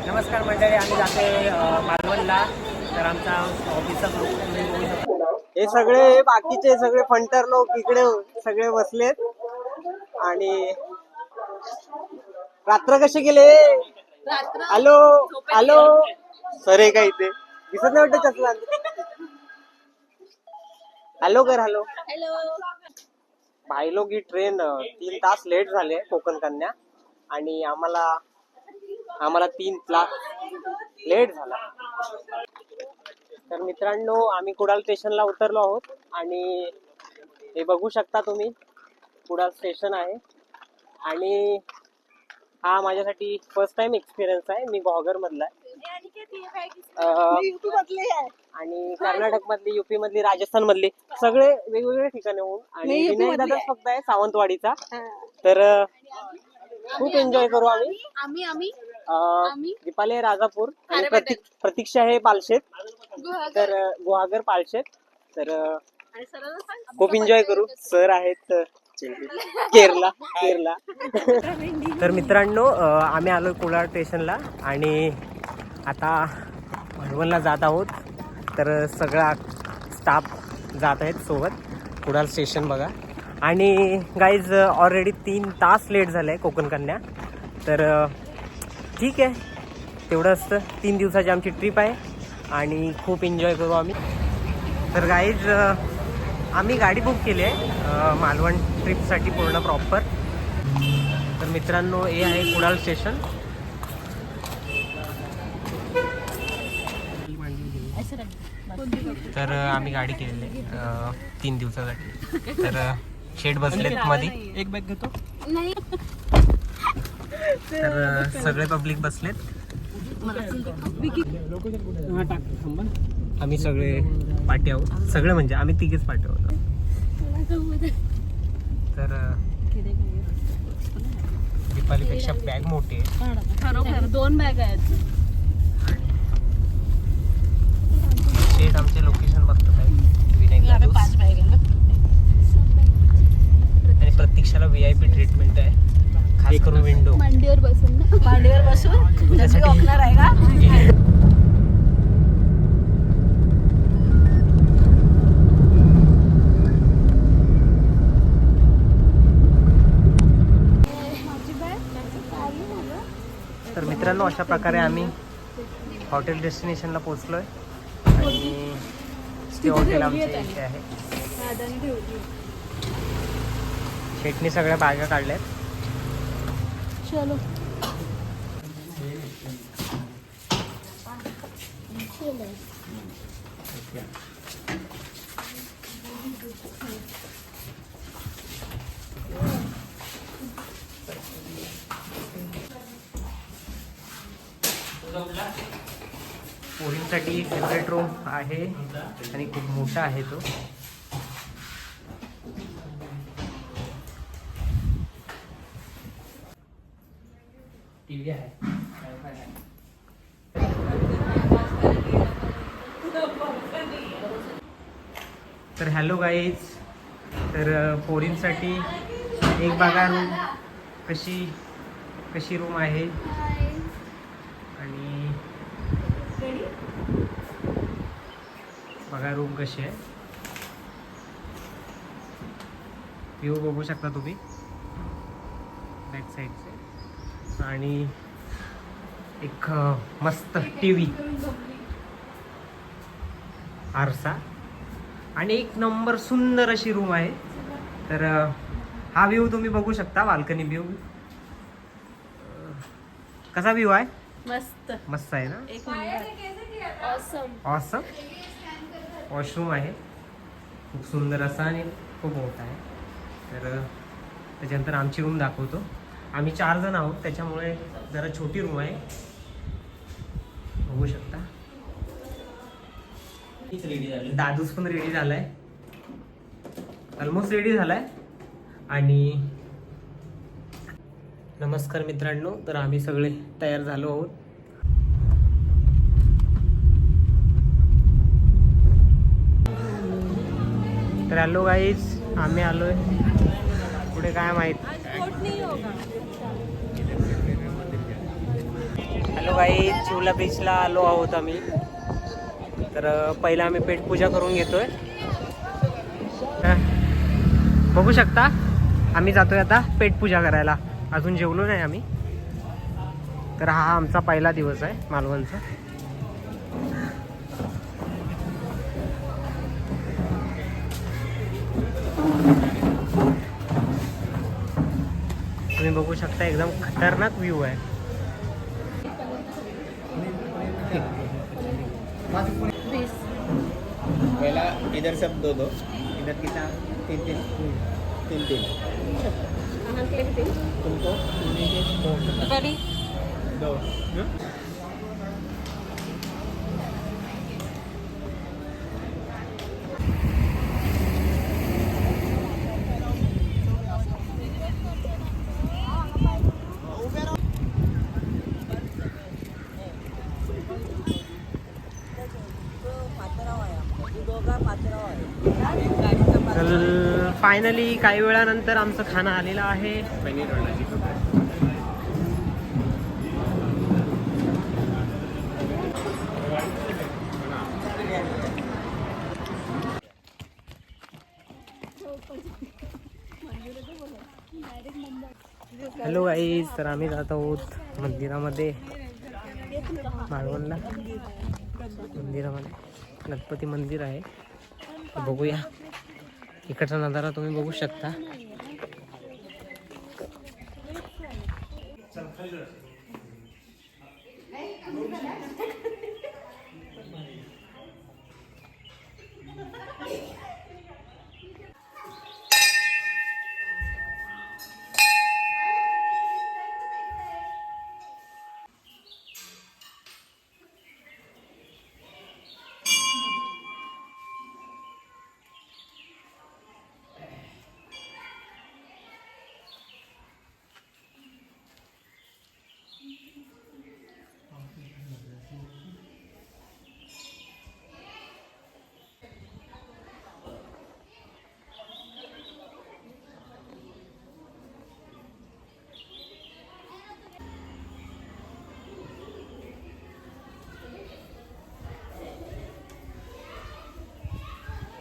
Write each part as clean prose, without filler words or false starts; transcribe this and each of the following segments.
नमस्कार मंडळी, आम्ही जातोय मालवणला. तर आमचा ऑफिसचा ग्रुप तुम्ही बघू शकता. हे सगळे बाकीचे सगळे फंटर लोक इकडे सगळे बसलेत. आणि रात्र कशी गेले? हॅलो हॅलो सर आहे का इथे? दिसत नाही वाटत चष्मा. हॅलो कर हॅलो. भाई लोक ही ट्रेन 3 तास लेट झाले कोकण कन्या. आणि आम्हाला 3 तास लेट झाला. तर मित्रांनो, आम्ही कुडाल स्टेशनला उतरलो आहोत. आणि हे बघू शकता तुम्ही, कुडाल स्टेशन आहे. आणि हा माझ्यासाठी फर्स्ट टाइम एक्सपिरियन्स आहे. मी गोहगर मधला आहे आणि कर्नाटक मधली, युपी मधली, राजस्थान मधली सगळे वेगवेगळे ठिकाणी होऊन. आणि विनायक दादाच फक्त आहे सावंतवाडीचा. तर खूप एन्जॉय करू आम्ही. दीपाली आहे राजापूर आणि प्रतीक्षा आहे पालशेत. तर गुहागर पालशेत. तर खूप एन्जॉय करू. सर आहेत केरला. तर मित्रांनो, आम्ही आलोय कुडाळ स्टेशनला आणि आता मालवणला जात आहोत. तर सगळा स्टाफ जात आहेत सोबत. कुडाळ स्टेशन बघा. आणि गाईज ऑलरेडी 3 तास लेट झालंय कोकण कन्या. तर ठीक आहे, तेवढं असतं. 3 दिवसाची आमची ट्रिप आहे आणि खूप एन्जॉय करू आम्ही. तर गाईज आम्ही गाडी बुक केली आहे मालवण ट्रिपसाठी पूर्ण प्रॉपर. तर मित्रांनो, हे आहे कुडाळ स्टेशन. तर आम्ही गाडी केलेली आहे 3 दिवसासाठी. तर शेड बसलेत मध्ये. एक बॅग घेतो. तर सगळे पब्लिक बसलेत. आम्ही सगळे पाठी आहोत. सगळे म्हणजे आम्ही 3 पाठी आहोत. तर दीपालीपेक्षा बॅग मोठी आहे. खरोखर 2 बॅग आहेत. शेड आमचे लोकेशन बघतात आहे विनायक दादा. 5 बॅग आहेत. आणि प्रतीक्षाला VIP ट्रीटमेंट आहे, खास करून विंडो. मांडीवर बसून तुझ्यासाठी ओकणार आहे का? तर मित्रांनो, अशा प्रकारे आम्ही हॉटेल डेस्टिनेशनला पोहोचलोय. आणि स्टे हॉटेल आमचे इथे आहे. शेटने सगळ्या बागा काढल्यात. चलो. पोरींसाठी सेपरेट रूम आहे आणि खूप मोठा आहे तो. टीव्ही आहे. तर हॅलो गाईज. तर पोरींसाठी एक बघा रूम कशी रूम आहे. आणि बघा रूम कशी आहे. व्ह्यू बघू शकता तुम्ही बॅक साईडचे. आणि एक मस्त टीव्ही, आरसा आणि एक नंबर सुंदर अशी रूम आहे. तर हा व्ह्यू तुम्ही बघू शकता, बाल्कनी व्ह्यू. कसा व्ह्यू आहे? मस्त आहे ना. एक नंबर. ऑसम. वॉशरूम आहे खूप सुंदर असा आणि खूप मोठा आहे. तर त्याच्यानंतर आमची रूम दाखवतो. आम्ही 4 जण आहोत, त्याच्यामुळे जरा छोटी रूम आहे. बघू शकता. दादूस पण रेडी झालाय, ऑलमोस्ट रेडी झालाय. आणि नमस्कार मित्रांनो, तर आम्ही सगळे तयार झालो आहोत. तर हॅलो गाईज, आम्ही आलोय. पुढे काय माहित. हॅलो गाईज, चिवला बीचला आलो आहोत आम्ही. तर पहिला आम्ही पेटपूजा करून घेतोय. बघू शकता आम्ही जातोय आता पेटपूजा करायला. अजून जेवलो नाही आम्ही. तर हा आमचा पहिला दिवस आहे मालवणचा. तुम्ही बघू शकता एकदम खतरनाक व्ह्यू आहे. पहला इधर सब दो दो, इधर कितना तीन तीन तीन तीन तुमको दो. तर फायनली काही वेळानंतर आमचं खाणं आलेलं आहे. हॅलो गाईज, तर आम्ही जात आहोत मंदिरामध्ये मालवणला. मंदिरामध्ये गणपती मंदिर आहे. बघूया, इकडचा नजारा तुम्ही बघू शकता.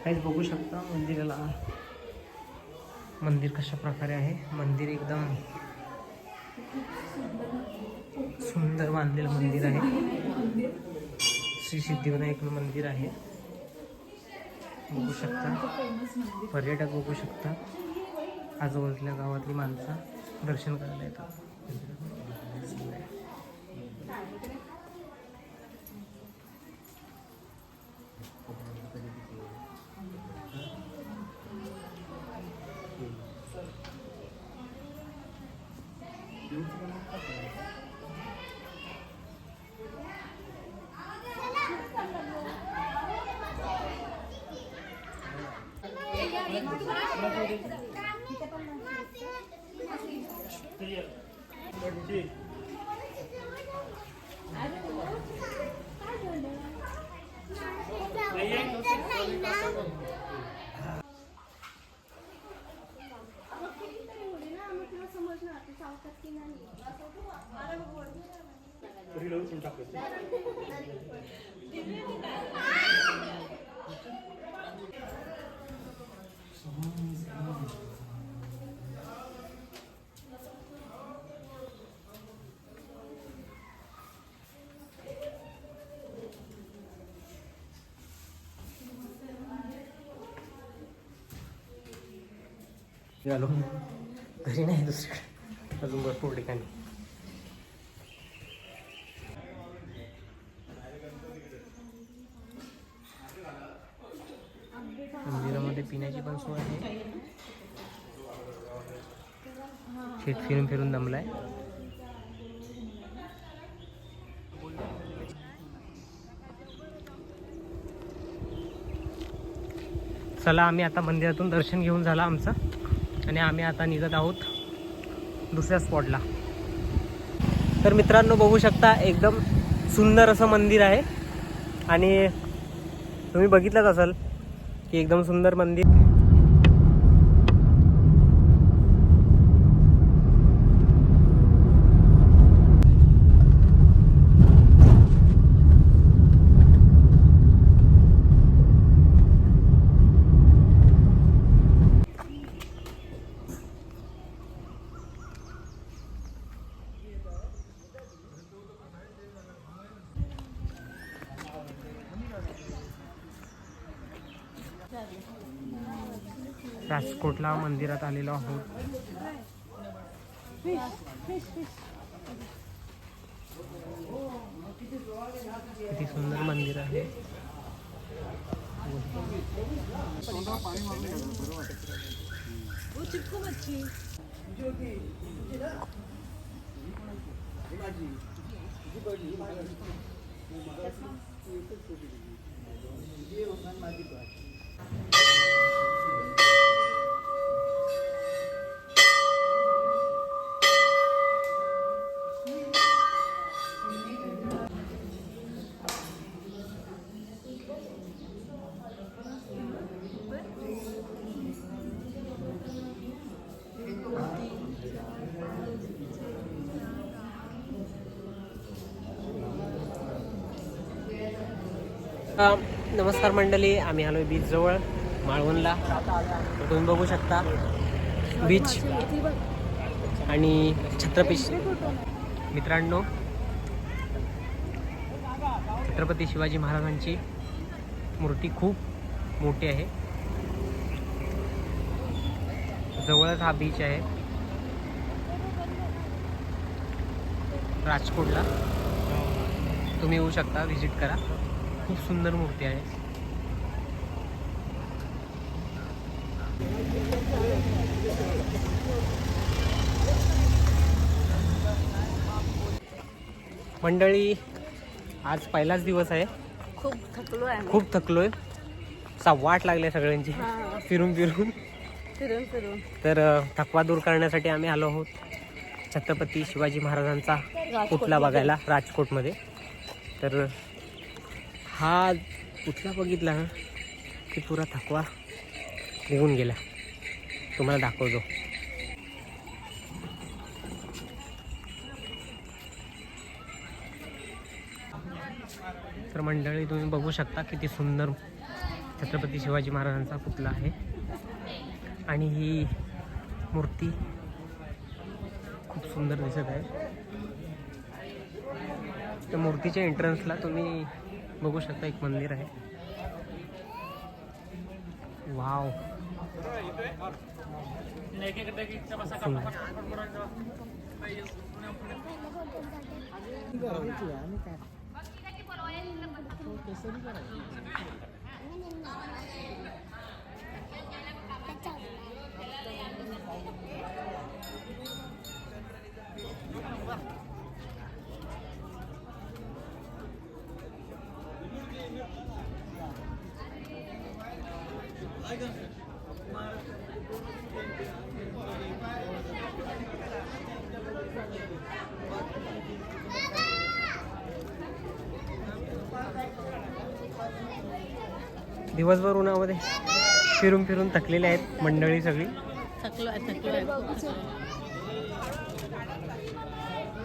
काहीच बघू शकता मंदिराला. मंदिर कशा प्रकारे आहे. मंदिर एकदम सुंदर बांधलेलं मंदिर आहे. श्री सिद्धिविनायक मंदिर आहे. बघू शकता, पर्यटक बघू शकता. आजूबाजूच्या गावातली माणसं दर्शन करायला येतात. झालो घरी नाही, दुसरीकडे अजून भरपूर ठिकाणी. मंदिरामध्ये पिण्याची पण सोय आहे. शेत फिरून फिरून दमलाय. चला, आम्ही आता मंदिरातून दर्शन घेऊन झाला आमचं आणि आम्ही आता निघत आहोत दुसऱ्या स्पॉटला. तर मित्रांनो बघू शकता एकदम सुंदर असं मंदिर आहे आणि तुम्ही बघितलंच असाल की एकदम सुंदर मंदिर. राजकोटला मंदिरात आलेलो आहोत. किती सुंदर मंदिर आहे. नमस्कार मंडळी, आम्ही आलोय बीच जवळ माळवणला. तुम्ही बघू शकता बीच आणि छत्रपती. मित्रांनो, छत्रपती शिवाजी महाराजांची मूर्ती खूप मोठी आहे. जवळच हा बीच आहे राजकोटला. तुम्ही येऊ शकता, व्हिजिट करा. खूप सुंदर मूर्ती आहे. मंडळी, आज पहिलाच दिवस आहे. खूप थकलोय आम्ही. खूप थकलोय. 8:15 लागले सगळ्यांची फिरून फिरून. तर थकवा दूर करण्यासाठी आम्ही आलो आहोत छत्रपती शिवाजी महाराजांचा पुतळा बघायला राजकोटमध्ये. तर हा पुतळा बघितला ना की पुरा थकवा निघून गेला. तुम्हाला दाखवतो. तर मंडळी, तुम्ही बघू शकता किती सुंदर छत्रपती शिवाजी महाराजांचा पुतळा आहे. आणि ही मूर्ती खूप सुंदर दिसत आहे. त्या मूर्तीच्या एंट्रन्सला तुम्ही बघू शकता एक मंदिर आहे. वाव, दिवसभर उन्हामध्ये फिरून फिरून थकलेले आहेत मंडळी सगळी.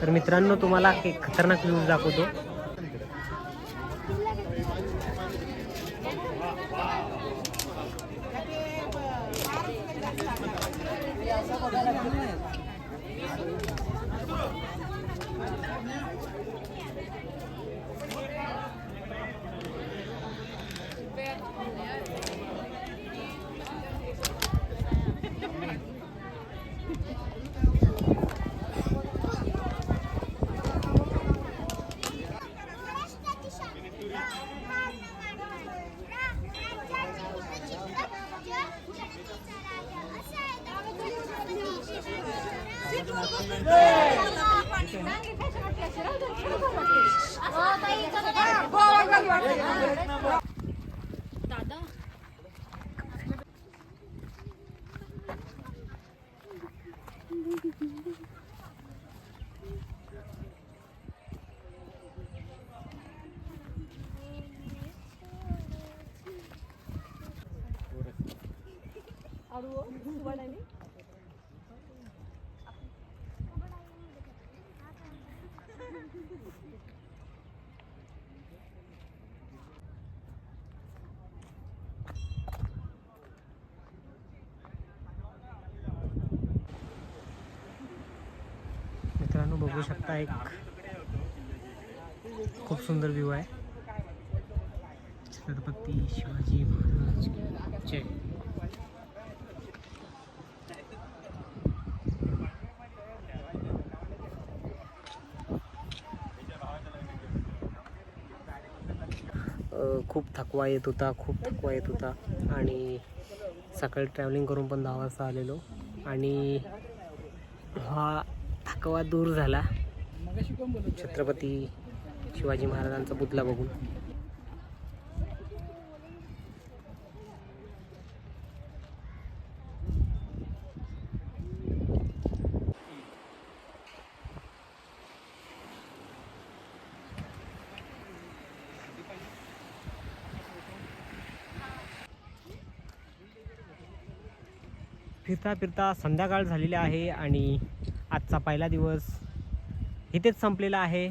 तर मित्रांनो, तुम्हाला एक खतरनाक व्ह्यू दाखवतो. मित्रांनो, बघू शकता एक खूप सुंदर व्ह्यू आहे. छत्रपती शिवाजी महाराज जय. खूप थकवा येत होता आणि सकाळी ट्रॅव्हलिंग करून पण 10 वाजता आलेलो आणि हा थकवा दूर झाला छत्रपती शिवाजी महाराजांचा पुतळा बघून. फिरता फिरता संध्याकाळ झालेली आहे आणि आजचा पहिला दिवस इथेच संपलेला आहे.